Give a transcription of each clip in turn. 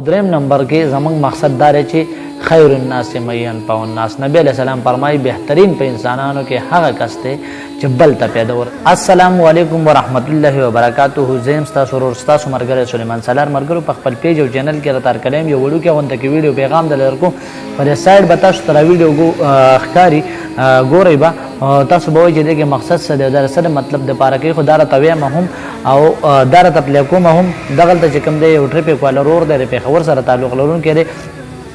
دریم نمبر کې زمونږ مقصد دا دی چې خیر الناس من ينفع الناس. نبی علیہ السلام فرمایي بهترین په انسانانو کې هغه کس دی چې بل ته پیدا ور. السلام علیکم ورحمت الله وبرکاته. زم تاسو ورور تاسو مرګره سلیمان سالار مرګرو په خپل پیج او چینل کې راتار کلم یو وړو کې غونډه کې ویډیو پیغام دلرکو پر سایډ به تاسو تر ویډیو ښکاری ګورئ با تاسو به وایي چې دغه مقصد څه دی دا سره مطلب د پاره کې خدای ته ویم هم او دار ته پلی کوم هم دغه ته چې کوم دی یو ټریپ کول رور دی په خبر سره تعلق لرونکي دی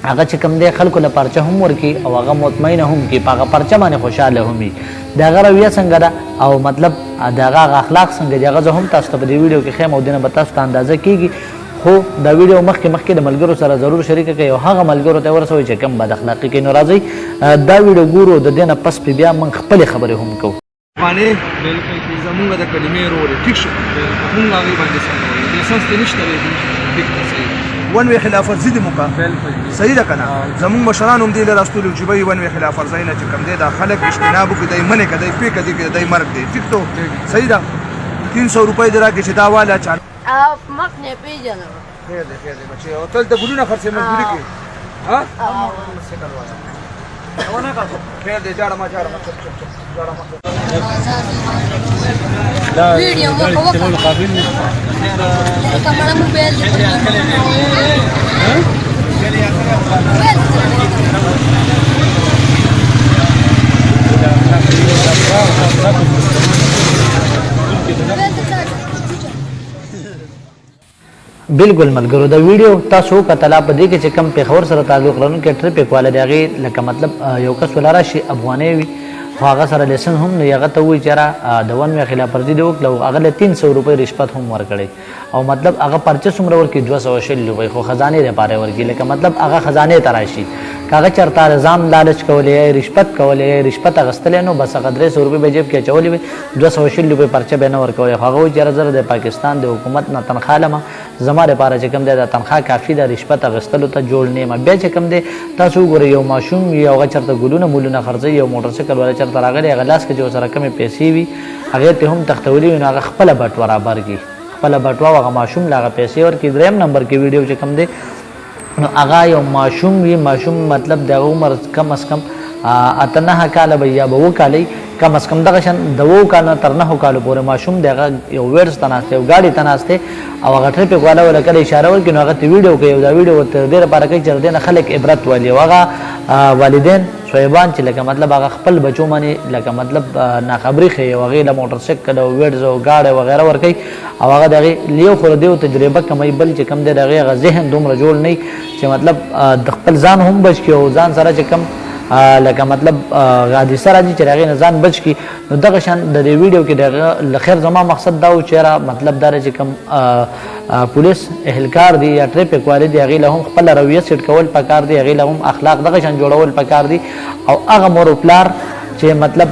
هغه چې کوم دی خلکو له پرچه هم ورکی او هغه مطمئن هم کی هغه پرچه باندې خوشاله همي دغه رویه څنګه ده او مطلب دغه اخلاق څنګه دی هغه هم تاسو ته په دې ویډیو کې خیم او دینه به تاسو ته اندازه کیږي خو دا ویډیو مخکې د ملګرو سره ضرور شریک کړئ او هغه ملګرو ته ورسوي چې کم بد اخلاقی کې ناراضي دا ویډیو ګورو د دینه پس په بیا من خپل خبرې هم کوو باندې بالکل زمونږ د کلمې رول ټیک شو مونږ هغه باندې سره دي سنس نشته دی ټیک ون وی خلاف ورزي د موقع صحیح ده کنه زمون مشران هم دي له راستول چې وی ون وی خلاف ورزي نه چې کم دي دا خلک اجتناب کوي دای منه کوي پی کوي دای مرګ دی ټیک ته صحیح ده 300 روپۍ درا کې چې دا والا چا مخ نه پیژنه خیر دی بچي او تل د ګلونه خرڅه مزدوري کوي ها سیکل واسه ونه کا خیر دی جاړه ما جاړه ما ویډیو مو کوو قابل نه کمره موبایل بالکل ملګرو دا ویډیو تاسو کتل په دې کې چې کم پیښور سره تعلق لرونکي ټریپ کواله دی لکه مطلب یو کس ولاره شي افغاني وي خو هغه سره لیسن هم نه هغه ته وایي چې د ون خلاف ورزي دی وکړو هغه له 300 روپۍ رشوت هم ورکړي او مطلب هغه پرچه څومره ورکړي 240 روپۍ خو خزانه لپاره ورکړي لکه مطلب هغه خزانه تراشي کاغه چرته الزام لالچ کولې رشوت اغستل نو بس هغه 300 روپۍ به جیب کې چولې 240 روپۍ پرچه به نه ورکوي هغه وایي چې د پاکستان د حکومت نه تنخواه لمه زما لپاره چې کوم دی د تنخواه کافي د رشوت اغستلو ته جوړ نه بیا چې کوم دی تاسو ګورئ یو ماشوم یو هغه چرته ګلونه مولونه خرڅي یو موټر سایکل ولا چرته راغلی هغه لاس کې جو سره کمې پیسې وي هغه ته هم تختولي نو هغه خپل بټ برابر کی خپل بټ هغه ماشوم لاغه پیسې ورکړي دریم نمبر کې ویډیو چې کوم دی نو هغه یو ماشوم مطلب د عمر کم از کم اتنه کاله بیا به وکالي کم از کم دغه شان د وو کال تر نه کال پورې ماشوم دغه یو ورس تناسته یو گاډي تناسته او هغه ټریپ کوله ولا کله اشاره ورکړي نو هغه ویډیو کوي دا ویډیو ته ډیره لپاره کوي چې دنه خلک عبرت ولي هغه والدین شویبان چې لکه مطلب هغه خپل بچو باندې لکه مطلب ناخبري خي او هغه له موټر سایکل او ویډز او گاډي وغیرہ ورکي او هغه دغه لیو خور دیو تجربه کمای بل چې کم دی دغه ذهن دومره جوړ نه چې مطلب د خپل ځان هم بچ کی او ځان سره چې کم لکه مطلب غادي سره چې هغه نه ځان بچ کی نو دغه شان د دې ویډیو کې د خیر زما مقصد دا و چې مطلب دا چې کم پولیس اهلکار دی یا ټریپ کواله دی هغه له هم خپل رویه سیټ کول پکار دی هغه له هم اخلاق دغه شان جوړول پکار دی او هغه مور پلار چې مطلب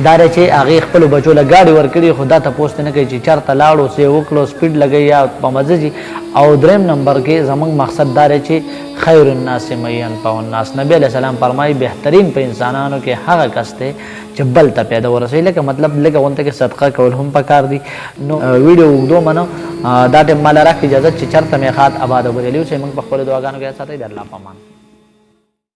دار چې هغه خپل بچو له گاډي ورکړي خدا ته پوښتنه نه کوي چې چرته لاړو سه وکړو سپیډ لګي یا په مزه او دریم نمبر کې زمونږ مقصد دار چې خیر الناس من ينفع الناس. نبی علیہ السلام فرمایي بهترین په انسانانو کې هغه کس دی چې بل ته پیدا ورسوي لکه مطلب لکه غونته کې صدقه کول هم پکار دي نو ویډیو وګدو منو دا ټیم مال راکې اجازه چې چرته می خات آباد وبرلیو چې موږ په خپل دعاګانو کې ساتي د الله پامان.